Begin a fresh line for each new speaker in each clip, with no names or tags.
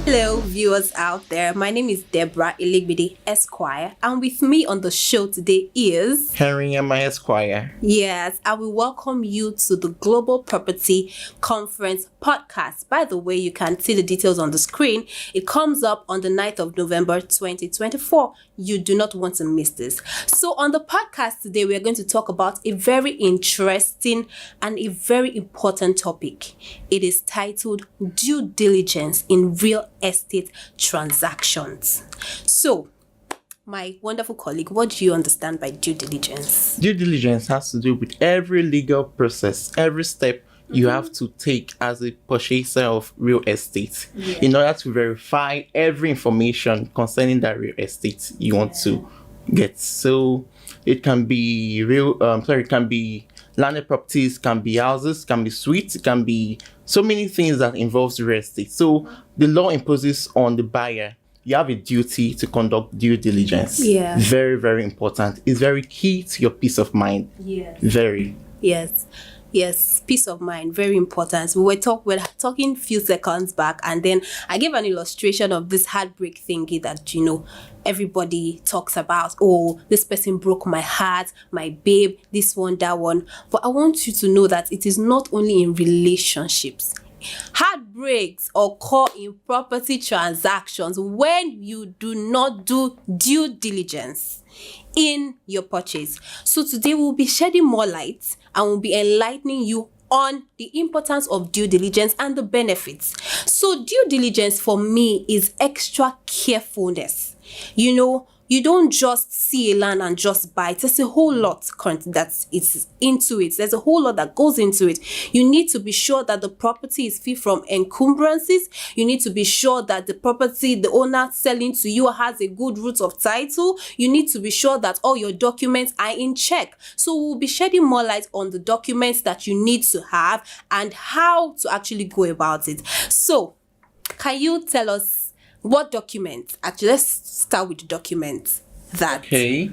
Hello, viewers out there. My name is Deborah Iligbide Esquire, and with me on the show today is
Henry and my Esquire.
Yes, I will welcome you to the Global Property Conference podcast. By the way, you can see the details on the screen. It comes up on the 9th of November 2024. You do not want to miss this. So on the podcast today, we are going to talk about a very interesting and a very important topic. It is titled Due Diligence in Real Estate Transactions. So, my wonderful colleague, what do you understand by due diligence?
Due diligence has to do with every legal process, every step you have to take as a purchaser of real estate in order to verify every information concerning that real estate you want to get. So it can be it can be landed properties, can be houses, can be suites, it can be so many things that involves real estate. So the law imposes on the buyer, you have a duty to conduct due diligence.
Yeah.
Very, very important. It's very key to your peace of mind.
Yes.
Very.
Yes, peace of mind, very important. We were talking a few seconds back, and then I gave an illustration of this heartbreak thingy that, everybody talks about. Oh, this person broke my heart, my babe, this one, that one. But I want you to know that it is not only in relationships. Heartbreaks occur in property transactions when you do not do due diligence in your purchase. So today we'll be shedding more light and we'll be enlightening you on the importance of due diligence and the benefits. So due diligence for me is extra carefulness. You don't just see a land and just buy it. There's a whole lot that's into it. There's a whole lot that goes into it. You need to be sure that the property is free from encumbrances. You need to be sure that the property, the owner selling to you, has a good root of title. You need to be sure that all your documents are in check. So we'll be shedding more light on the documents that you need to have and how to actually go about it. So, can you tell us what document? Actually, let's start with the document.
Okay.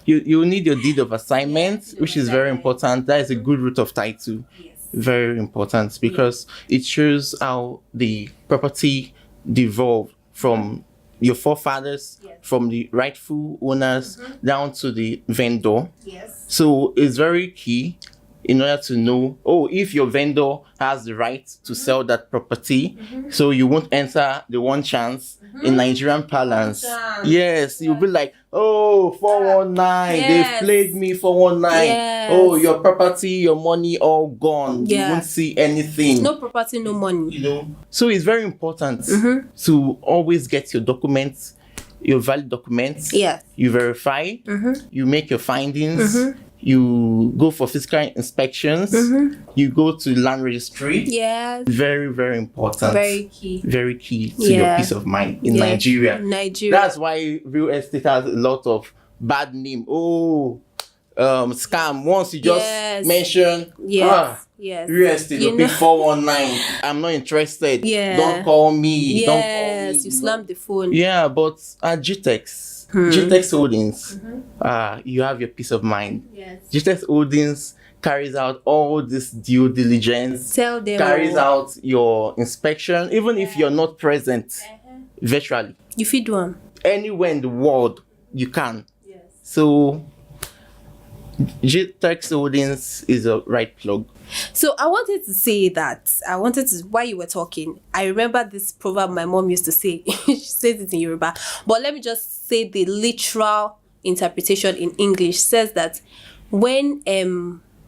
You need your deed of assignment, which is very important. That is a good root of title. Yes. Very important because it shows how the property devolved from your forefathers, from the rightful owners down to the vendor. Yes. So it's very key in order to know, if your vendor has the right to sell that property, so you won't enter the one chance in Nigerian parlance. Yes, you'll be like, 419, they've played me 419. Yes. Your property, your money, all gone. You won't see anything.
No property, no money.
So it's very important to always get your documents, your valid documents.
Yes.
You verify, you make your findings. You go for physical inspections. You go to land registry.
Yes.
Very, very important.
Very key.
Very key to your peace of mind in Nigeria. That's why real estate has a lot of bad name. Scam. Once you just mention real estate, you pay 419. I'm not interested. Don't call me. Don't call me.
You slammed the phone.
Yeah, but at GTEX Holdings, you have your peace of mind. Yes. GTEX Holdings carries out all this due diligence, carries out your inspection, even if you're not present virtually.
You feed one.
Anywhere in the world, you can. Yes. So, GTEX Holdings is a right plug.
So I wanted to say while you were talking, I remember this proverb my mom used to say. She says it in Yoruba. But let me just say the literal interpretation in English says that when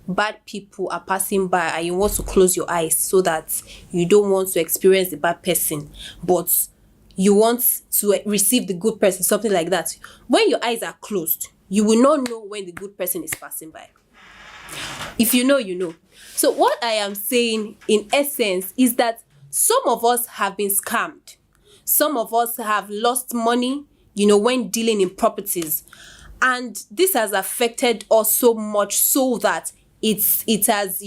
bad people are passing by and you want to close your eyes so that you don't want to experience the bad person, but you want to receive the good person, something like that. When your eyes are closed, you will not know when the good person is passing by. If you know, you know. So what I am saying in essence is that some of us have been scammed. Some of us have lost money, when dealing in properties. And this has affected us so much so that it has,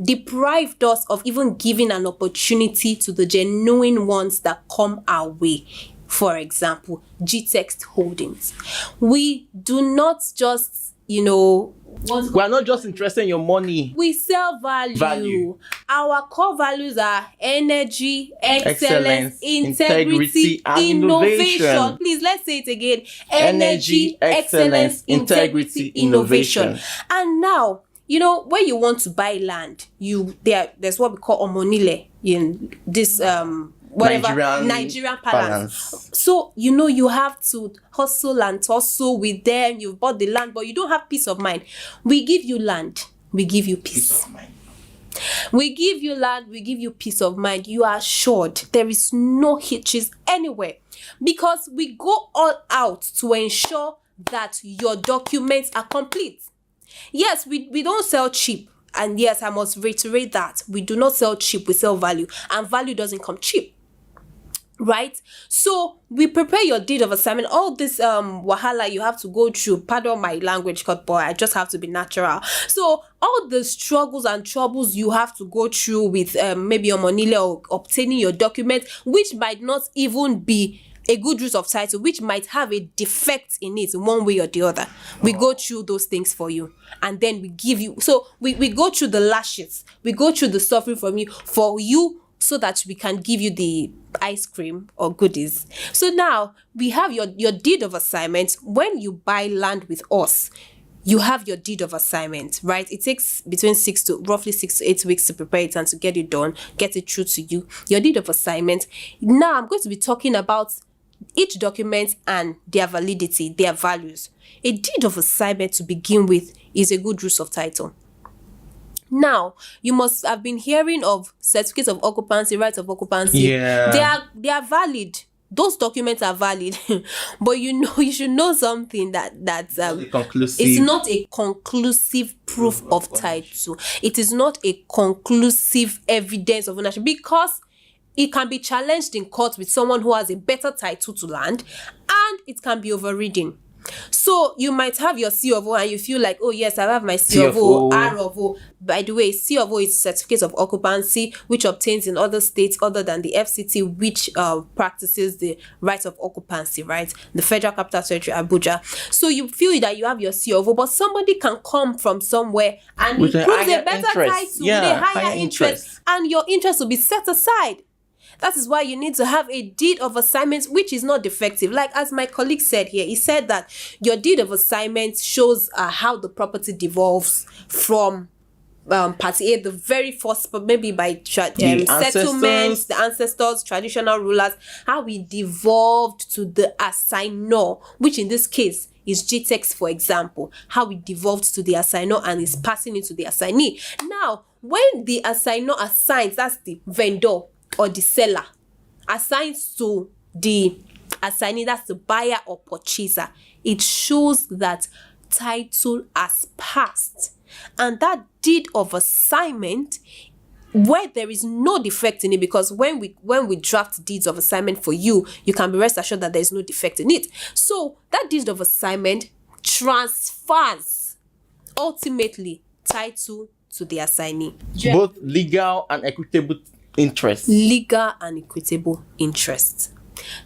deprived us of even giving an opportunity to the genuine ones that come our way. For example, GTEX Holdings. We do not just you know,
We are not just interested in your money.
we sell value. Our core values are energy, excellence, integrity,
and
innovation.
innovation.
Please, let's say it again.
Energy, excellence, integrity, innovation.
And now, you know, when you want to buy land, there's what we call omonile in this whatever Nigerian balance. So you know you have to hustle and tussle with them. You've bought the land, but you don't have peace of mind. We give you land, we give you peace. We give you land, we give you peace of mind. You are assured there is no hitches anywhere, because we go all out to ensure that your documents are complete. Yes, we don't sell cheap. And yes, I must reiterate that. We do not sell cheap, we sell value. And value doesn't come cheap. Right? So we prepare your deed of assignment. All this wahala you have to go through. Pardon my language, cut boy. I just have to be natural. So all the struggles and troubles you have to go through with maybe your monile or obtaining your document, which might not even be a good route of title, which might have a defect in it one way or the other. We go through those things for you, and then we give you. So we go through the lashes, we go through the suffering for you, so that we can give you the ice cream or goodies. So now we have your deed of assignment. When you buy land with us, you have your deed of assignment, right? It takes between roughly 6 to 8 weeks to prepare it and to get it done, get it through to you. Your deed of assignment. Now I'm going to be talking about each document and their validity, their values. A deed of assignment, to begin with, is a good use of title. Now, you must have been hearing of certificates of occupancy, rights of occupancy.
Yeah.
They are valid. Those documents are valid. But you should know something that it's not a conclusive proof of title. It is not a conclusive evidence of ownership, because it can be challenged in court with someone who has a better title to land, and it can be overridden. So you might have your C of O and you feel like, oh yes, I have my C of O, R of O. By the way, C of O is certificate of occupancy, which obtains in other states other than the FCT, which practices the rights of occupancy, right? The Federal Capital Territory, Abuja. So you feel that you have your C of O, but somebody can come from somewhere and
with
it proves a better
interest.
title, with a higher interest, and your interest will be set aside. That is why you need to have a deed of assignment which is not defective. Like as my colleague said here, he said that your deed of assignment shows how the property devolves from party A, the very first, maybe by settlements, the ancestors, traditional rulers, how we devolved to the assignor, which in this case is GTEX, for example, how we devolved to the assignor and is passing it to the assignee. Now, when the assignor assigns, that's the vendor or the seller, assigns to the assignee, that's the buyer or purchaser, it shows that title has passed. And that deed of assignment, where there is no defect in it, because when we draft deeds of assignment for you, you can be rest assured that there is no defect in it. So that deed of assignment transfers ultimately title to the assignee.
Both legal and equitable interest.
Legal and equitable interest.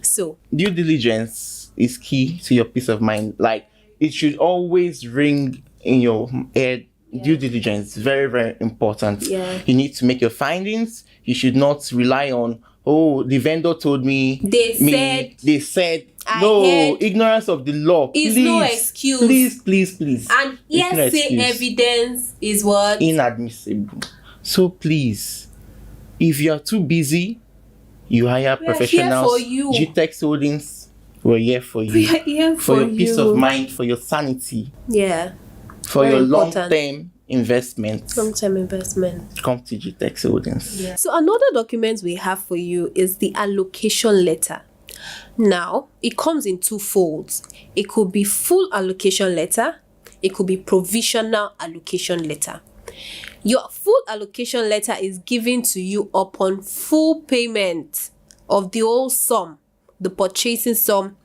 So
due diligence is key to your peace of mind. Like, it should always ring in your head. Due diligence, very, very important. You need to make your findings. You should not rely on, oh, the vendor told me. They said. No, ignorance of the law
is no excuse.
Please.
And hearsay evidence is what?
Inadmissible. So please, if you are too busy, you hire professionals. GTEX Holdings, we're here for you.
We are here
for your peace of mind, for your sanity.
Yeah.
For very your long-term investment.
Long-term investment.
Come to GTEX Holdings.
Yeah. So another document we have for you is the allocation letter. Now, it comes in two folds. It could be full allocation letter. It could be provisional allocation letter. Your full allocation letter is given to you upon full payment of the whole sum, the purchasing sum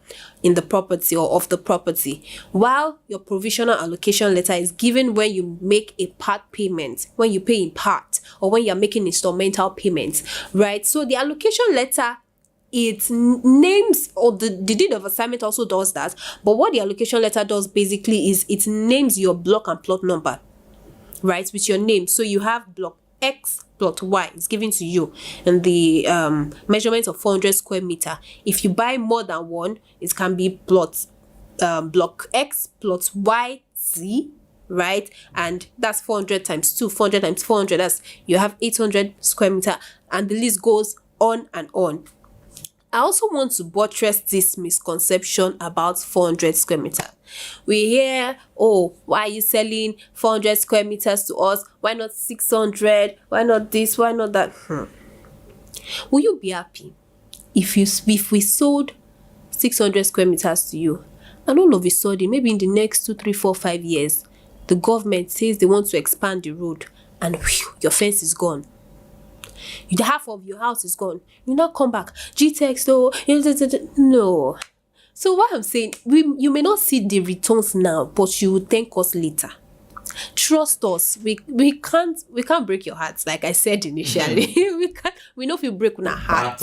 in the property or of the property, while your provisional allocation letter is given when you make a part payment, when you pay in part, or when you're making instrumental payments, right? So the allocation letter it names, or the deed of assignment also does that. But what the allocation letter does basically is it names your block and plot number, right, with your name. So you have block X, plot Y is given to you, and the measurement of 400 square meter. If you buy more than one, it can be plot block X, plot Y, Z, right? And that's 400 times 2, 400 times 400. That's, you have 800 square meter, and the list goes on and on. I also want to buttress this misconception about 400 square meter. We hear, oh, why are you selling 400 square meters to us? Why not 600? Why not this? Why not that? Will you be happy if we sold 600 square meters to you, and all of a sudden, maybe in the next 2, 3, 4, 5 years, the government says they want to expand the road, and whew, your fence is gone. The half of your house is gone. You now come back. GTX though. No. So what I'm saying, you may not see the returns now, but you will thank us later. Trust us. We can't break your hearts, like I said initially. we know if you break on our hearts.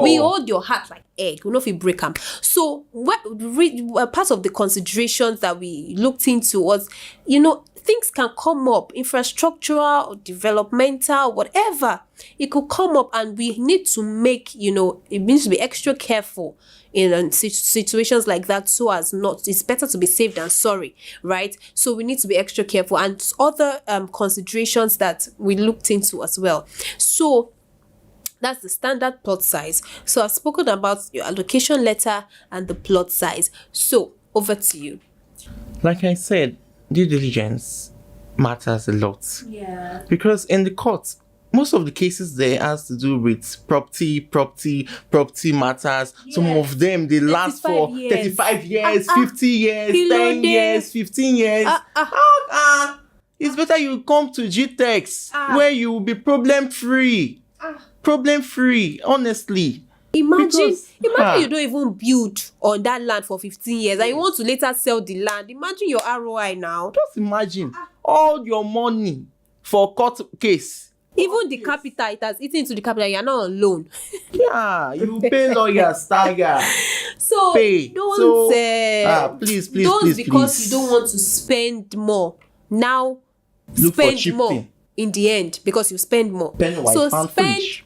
We hold your heart like egg. We know if you break them. So part of the considerations that we looked into was, things can come up, infrastructural or developmental, whatever. It could come up, and we need to make, it needs to be extra careful in situations like that, so as not, it's better to be safe than sorry, right? So we need to be extra careful, and other considerations that we looked into as well. So that's the standard plot size. So I've spoken about your allocation letter and the plot size. So over to you.
Like I said, due diligence matters a lot.
Yeah.
Because in the court, most of the cases there has to do with property matters. Yeah. Some of them, they last for 35 years, 50 years, 10 years, 15 years. It's better you come to GTEX where you will be problem free, honestly.
Imagine you don't even build on that land for 15 years and you want to later sell the land. Imagine your ROI now.
Just imagine all your money for court case.
Even the capital, it has eaten into the capital. You are not on loan.
Yeah, you pay lawyers, tiger.
So
pay. Please,
because
please.
You don't want to spend more. Now
look
spend more in the end because you spend more.
Pennywise, pound foolish.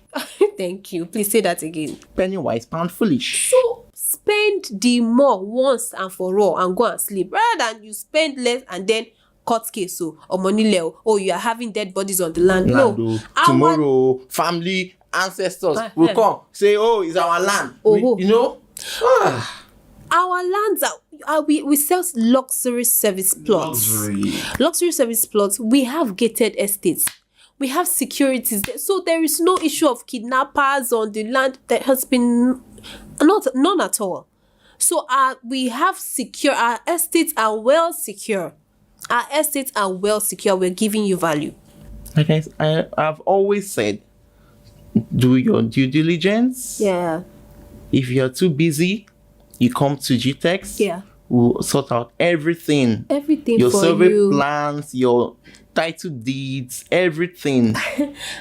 Thank you. Please say that again.
Pennywise, pound foolish.
So spend the more once and for all and go and sleep, rather than you spend less and then court case or money level. Oh, you are having dead bodies on the land. No.
Tomorrow, family, ancestors will come say, oh, it's our land.
Our lands we sell luxury service plots. Luxury service plots. We have gated estates. We have securities there. So there is no issue of kidnappers on the land. There has been none at all. So we have secure, our estates are well secure. We're giving you value.
Okay, I've always said, do your due diligence.
Yeah.
If you're too busy, you come to GTEX.
Yeah.
We'll sort out everything.
Everything
your
for
survey
you.
plans, your title deeds, everything.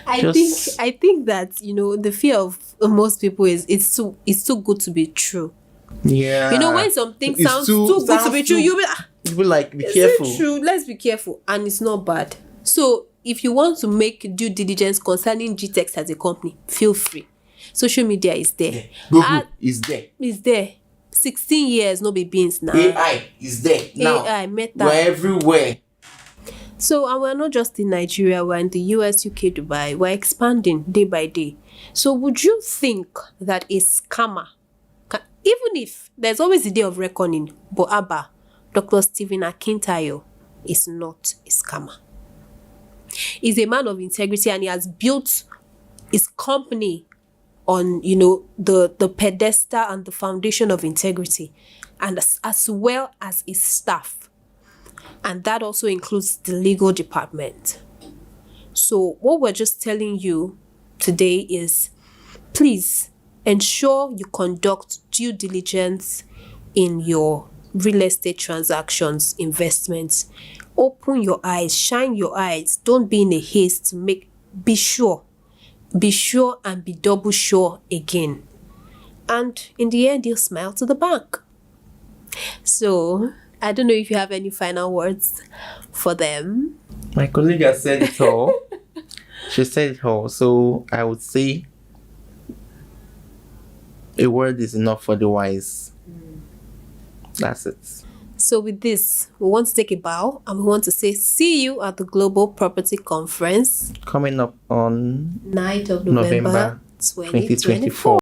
I think that the fear of most people is it's too good to be true.
Yeah.
When something sounds too good to be true, you'll
be like, be careful.
Is it true? Let's be careful, and it's not bad. So if you want to make due diligence concerning GTEX as a company, feel free. Social media is there.
Google is there.
It's there. 16 years, no be beans now.
AI is there now.
AI, Meta.
We're everywhere.
So, and we're not just in Nigeria, we're in the US, UK, Dubai. We're expanding day by day. So, would you think that a scammer, even if there's always a day of reckoning, but Abba, Dr. Stephen Akintayo is not a scammer. He's a man of integrity and he has built his company on, the pedestal and the foundation of integrity, and as well as his staff. And that also includes the legal department. So what we're just telling you today is, please ensure you conduct due diligence in your real estate transactions, investments. Open your eyes, shine your eyes. Don't be in a haste to be sure and be double sure again. and in the end, you'll smile to the bank. So, I don't know if you have any final words for them.
My colleague has said it all. She said it all. So I would say a word is enough for the wise. That's it.
So with this, we want to take a bow and we want to say see you at the Global Property Conference
Coming up on
9th of November 2024.